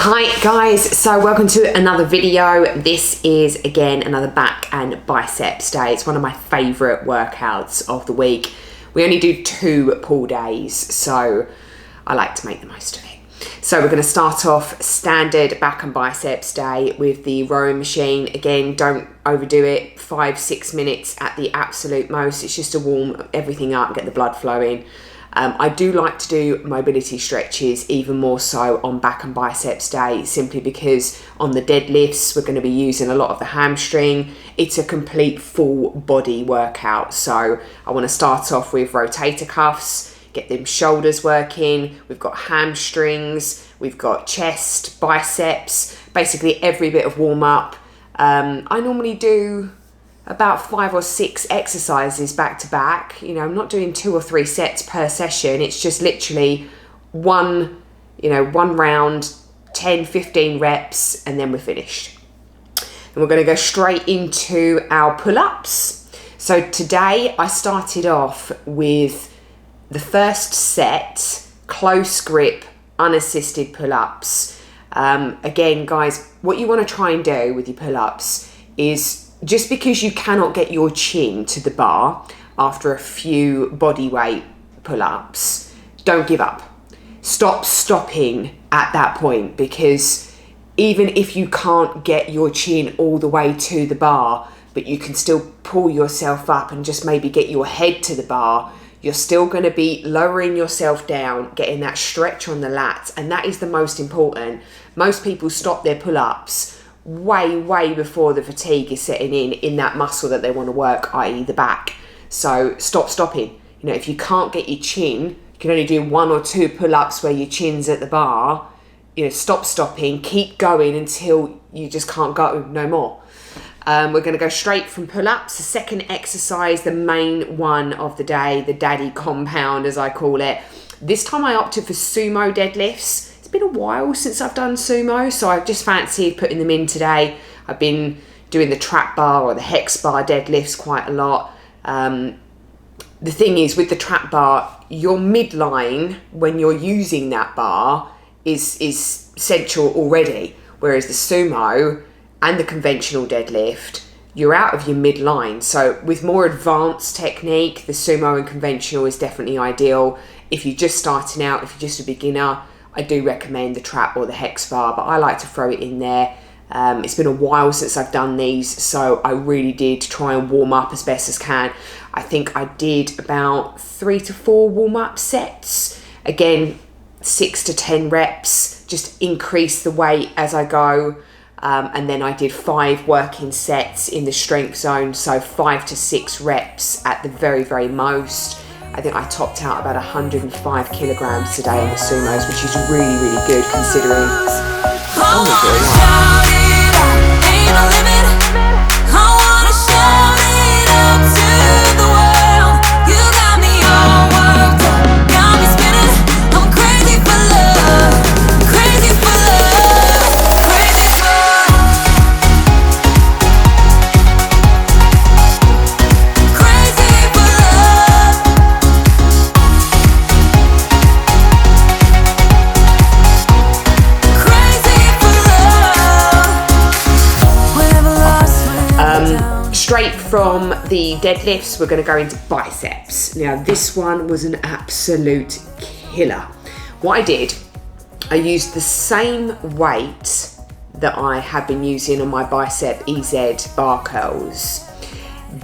Hi guys, so welcome to another video. This is again another back and biceps day. It's one of my favourite workouts of the week. We only do 2 pull days, so I like to make the most of it. So we're going to start off standard back and biceps day with the rowing machine. Again, don't overdo it, 5-6 minutes at the absolute most. It's just to warm everything up, get the blood flowing. I do like to do mobility stretches even more so on back and biceps day, simply because on the deadlifts we're going to be using a lot of the hamstring. It's a complete full body workout, so I want to start off with rotator cuffs, get them shoulders working. We've got hamstrings, we've got chest, biceps, basically every bit of warm up. I normally do about 5 or 6 exercises back to back. You know, I'm not doing 2 or 3 sets per session. It's just literally one round, 10, 15 reps, and then we're finished. And we're going to go straight into our pull-ups. So today I started off with the first set, close grip, unassisted pull-ups. Again, guys, what you want to try and do with your pull-ups is, just because you cannot get your chin to the bar after a few body weight pull-ups, don't give up. Stop stopping at that point, because even if you can't get your chin all the way to the bar, but you can still pull yourself up and just maybe get your head to the bar, you're still going to be lowering yourself down, getting that stretch on the lats, and that is the most important. Most people stop their pull-ups way before the fatigue is setting in that muscle that they want to work, i.e. the back. So stop stopping. You know, if you can't get your chin, you can only do 1 or 2 pull-ups where your chin's at the bar. You know, stop stopping, keep going until you just can't go no more. We're going to go straight from pull-ups. The second exercise, the main one of the day, the daddy compound as I call it. This time I opted for sumo deadlifts. It's been a while since I've done sumo, so I just fancied putting them in today. I've been doing the trap bar or the hex bar deadlifts quite a lot. The thing is, with the trap bar, your midline when you're using that bar is central already, whereas the sumo and the conventional deadlift, you're out of your midline. So with more advanced technique, the sumo and conventional is definitely ideal. If you're just starting out, if you're just a beginner, I do recommend the trap or the hex bar, but I like to throw it in there. It's been a while since I've done these, so I really did try and warm up as best as can. I think I did about 3 to 4 warm-up sets. Again, 6 to 10 reps, just increase the weight as I go. And then I did 5 working sets in the strength zone, so 5 to 6 reps at the very most. I think I topped out about 105 kilograms today on the sumos, which is really good considering it's only for a while. Straight from the deadlifts, we're going to go into biceps. Now, this one was an absolute killer. What I did, I used the same weight that I have been using on my bicep EZ bar curls,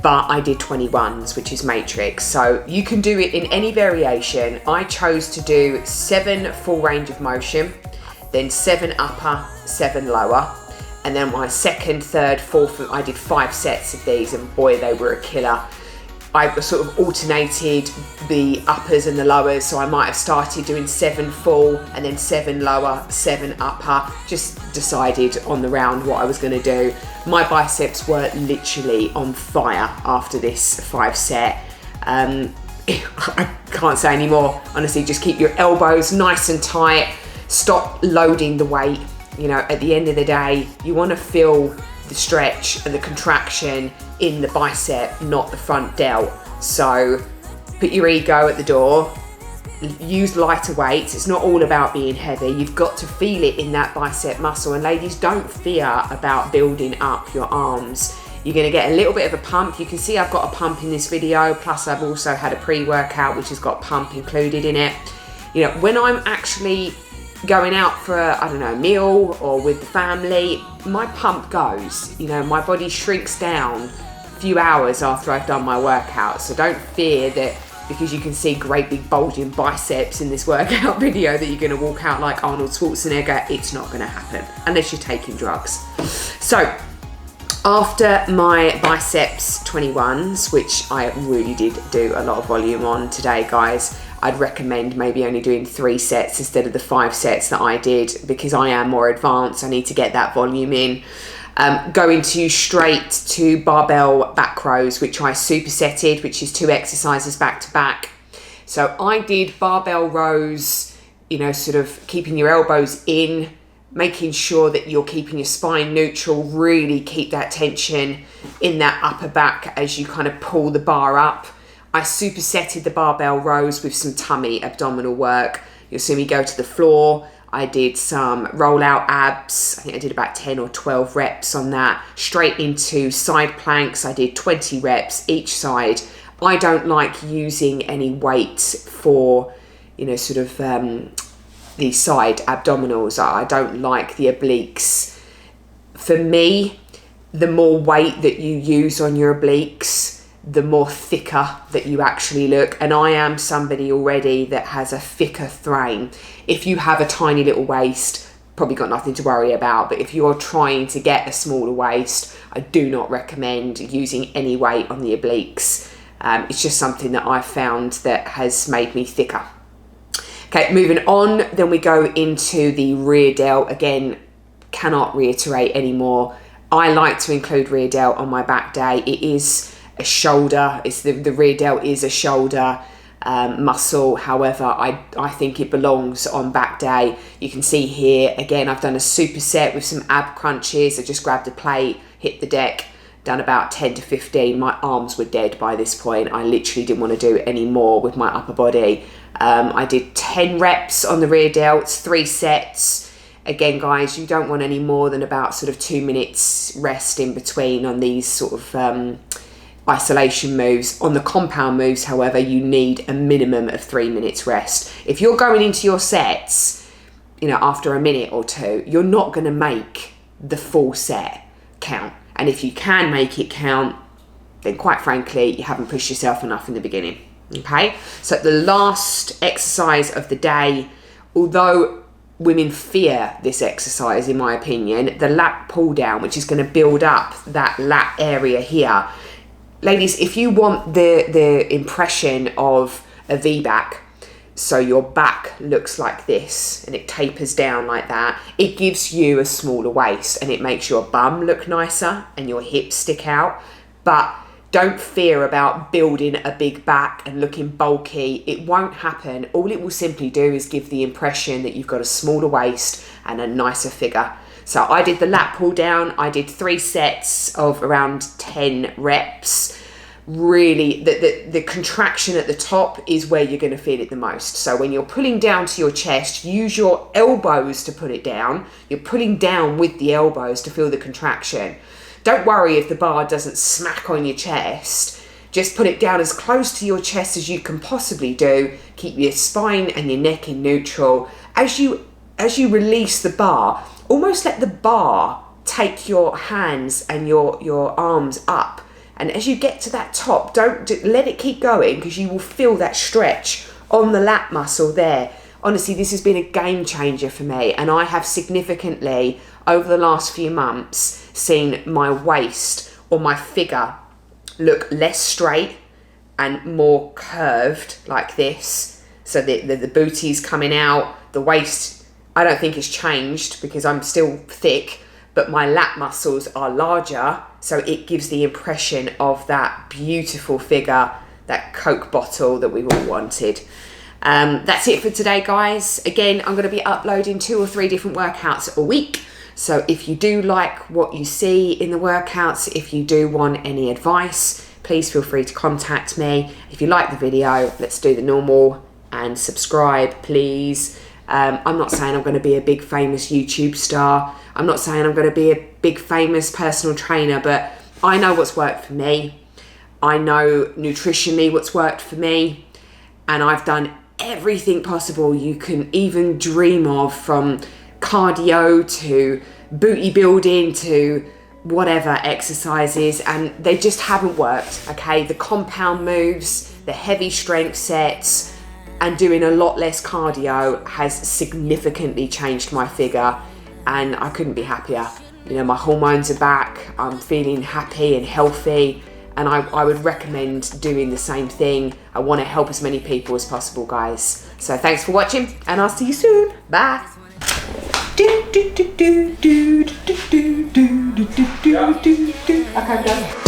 but I did 21s, which is matrix. So you can do it in any variation. I chose to do 7 full range of motion, then 7 upper, 7 lower. And then my second, third, fourth, I did 5 sets of these, and boy, they were a killer. I sort of alternated the uppers and the lowers, so I might have started doing 7 full and then 7 lower, 7 upper. Just decided on the round what I was going to do. My biceps were literally on fire after this 5 set. I can't say any more. Honestly, just keep your elbows nice and tight. Stop loading the weight. You know, at the end of the day, you want to feel the stretch and the contraction in the bicep, not the front delt. So put your ego at the door, use lighter weights. It's not all about being heavy. You've got to feel it in that bicep muscle. And ladies, don't fear about building up your arms. You're going to get a little bit of a pump. You can see I've got a pump in this video, plus I've also had a pre-workout which has got pump included in it. You know, when I'm actually going out for a meal or with the family, my pump goes. You know, my body shrinks down a few hours after I've done my workout. So don't fear that because you can see great big bulging biceps in this workout video that you're going to walk out like Arnold Schwarzenegger. It's not going to happen unless you're taking drugs. So after my biceps 21s, which I really did do a lot of volume on today, guys, I'd recommend maybe only doing 3 sets instead of the 5 sets that I did, because I am more advanced. I need to get that volume in. Going straight to barbell back rows, which I supersetted, which is 2 exercises back to back. So I did barbell rows, you know, sort of keeping your elbows in, making sure that you're keeping your spine neutral, really keep that tension in that upper back as you kind of pull the bar up. I supersetted the barbell rows with some tummy abdominal work. You'll see me go to the floor. I did some rollout abs. I think I did about 10 or 12 reps on that. Straight into side planks. I did 20 reps each side. I don't like using any weight for, you know, sort of the side abdominals. I don't like the obliques. For me, the more weight that you use on your obliques, the more thicker that you actually look. And I am somebody already that has a thicker frame. If you have a tiny little waist, probably got nothing to worry about. But if you're trying to get a smaller waist, I do not recommend using any weight on the obliques. It's just something that I've found that has made me thicker. Okay, moving on, then we go into the rear delt. Again, cannot reiterate anymore. I like to include rear delt on my back day. It is a shoulder, it's the rear delt is a shoulder muscle. However, I think it belongs on back day. You can see here, again, I've done a superset with some ab crunches. I just grabbed a plate, hit the deck, done about 10 to 15. My arms were dead by this point. I literally didn't want to do any more with my upper body. I did 10 reps on the rear delts, 3 sets. Again, guys, you don't want any more than about sort of 2 minutes rest in between on these sort of isolation moves. On the compound moves, however, you need a minimum of 3 minutes rest. If you're going into your sets, you know, after a minute or two, you're not going to make the full set count. And if you can make it count, then quite frankly, you haven't pushed yourself enough in the beginning. Okay, so the last exercise of the day, although women fear this exercise, in my opinion, the lat pull down, which is going to build up that lat area here. Ladies, if you want the impression of a V-back, so your back looks like this and it tapers down like that, it gives you a smaller waist and it makes your bum look nicer and your hips stick out. But don't fear about building a big back and looking bulky. It won't happen. All it will simply do is give the impression that you've got a smaller waist and a nicer figure. So I did the lat pull down. I did 3 sets of around 10 reps. Really, the contraction at the top is where you're going to feel it the most. So when you're pulling down to your chest, use your elbows to put it down. You're pulling down with the elbows to feel the contraction. Don't worry if the bar doesn't smack on your chest. Just put it down as close to your chest as you can possibly do. Keep your spine and your neck in neutral. As you release the bar, almost let the bar take your hands and your arms up. And as you get to that top, don't let it keep going, because you will feel that stretch on the lat muscle there. Honestly, this has been a game changer for me, and I have significantly, over the last few months, seen my waist or my figure look less straight and more curved like this. So the booty's coming out, the waist, I don't think it's changed because I'm still thick, but my lat muscles are larger, so it gives the impression of that beautiful figure, that Coke bottle that we've all wanted. That's it for today, guys. Again, I'm going to be uploading 2 or 3 different workouts a week. So if you do like what you see in the workouts, if you do want any advice, please feel free to contact me. If you like the video, let's do the normal and subscribe, please. I'm not saying I'm going to be a big famous YouTube star. I'm not saying I'm going to be a big famous personal trainer, but I know what's worked for me. I know nutritionally what's worked for me, and I've done everything possible you can even dream of, from cardio to booty building to whatever exercises, and they just haven't worked. Okay, the compound moves, the heavy strength sets, and doing a lot less cardio has significantly changed my figure, and I couldn't be happier. You know, my hormones are back, I'm feeling happy and healthy, and I would recommend doing the same thing. I want to help as many people as possible, guys. So thanks for watching, and I'll see you soon. Bye. Okay, I'm done.